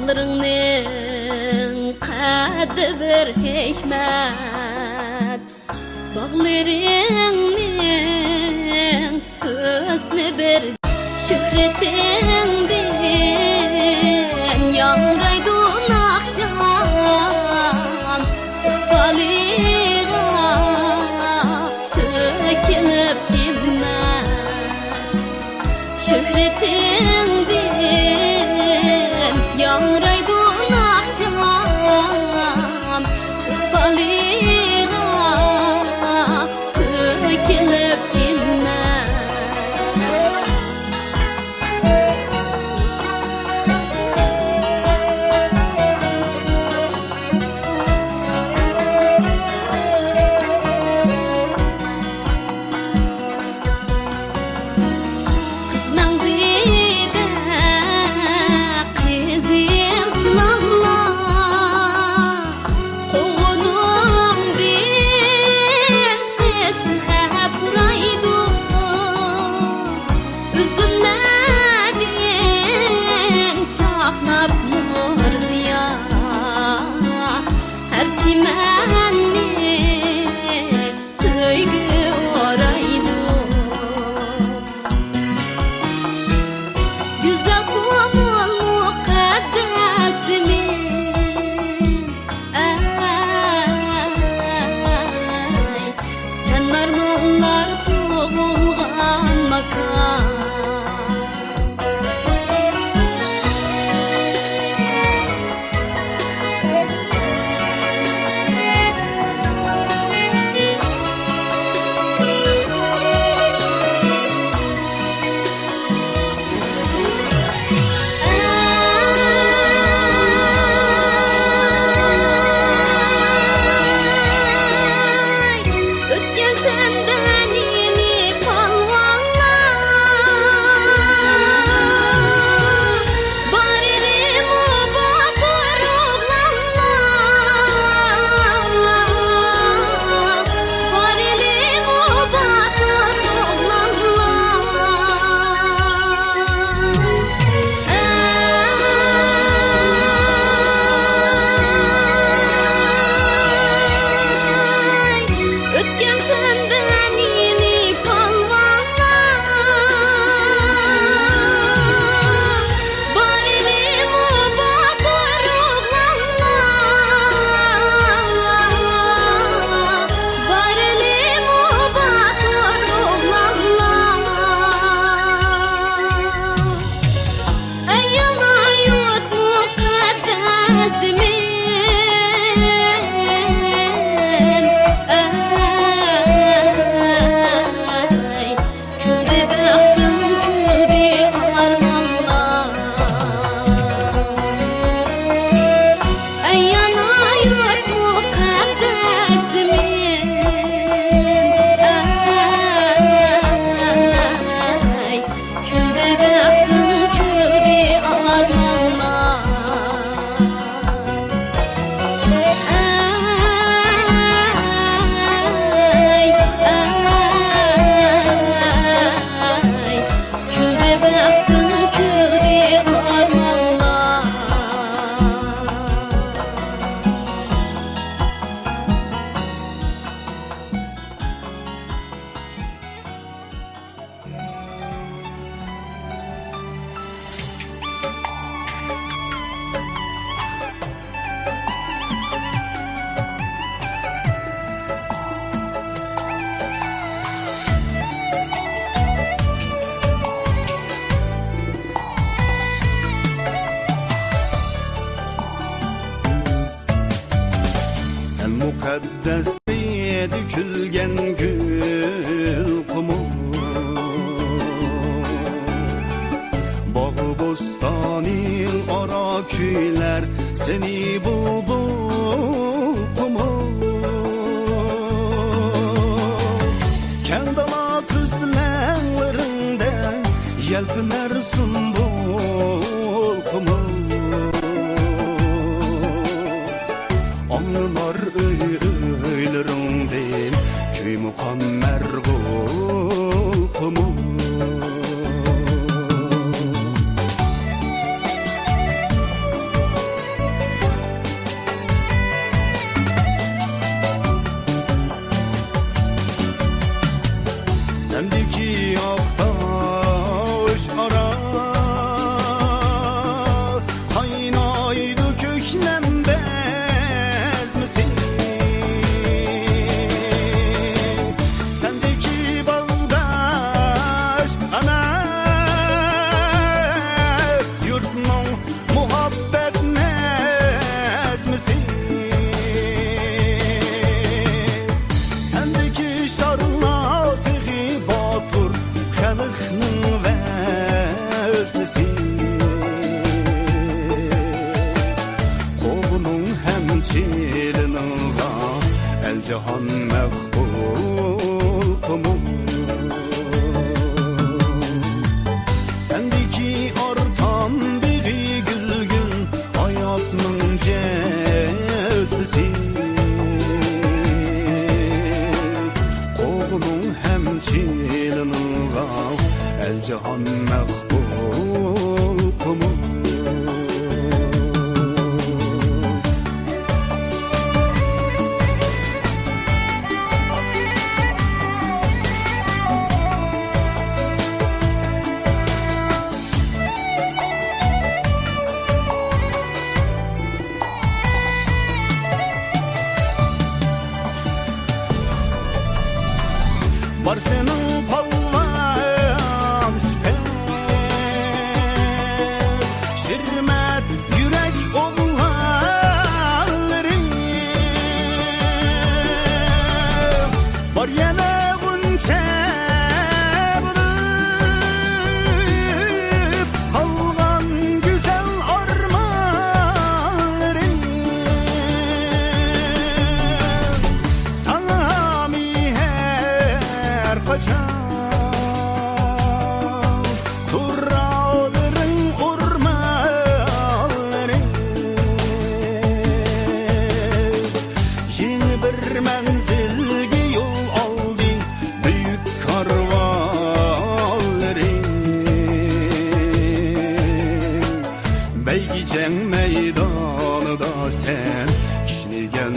Bağlarının kadı bir hikmet, bağlarının hüsnü bir şöhretinden yağraydın akşam, baliga tökülüp himmet. Şöhretinden yağraydın akşam, baliga tökülüp himmet. Mukaddesliğe dökülgen gül kumu, bağı bostani ara küyler seni bulbul kumu. Kendala kızlarında yelpiner sumbul kumu. Anlar öylerimden köy mukammer gulkumu. Qo'lning ham chilininga el jahon maqbul qumum sendeki ortam biri gülgün hayatның cezbisi Qo'lning ham chilininga el jahon maqbul qumum Var senin palvan süper Şirmet yürek oğulların Var yana bunca bulup Kalgan güzel armaların Sana miher kaçan Turağların ormanları Yeni bir menzilge yol aldı Büyük karvalları Beygicen meydanı da sen kişnigen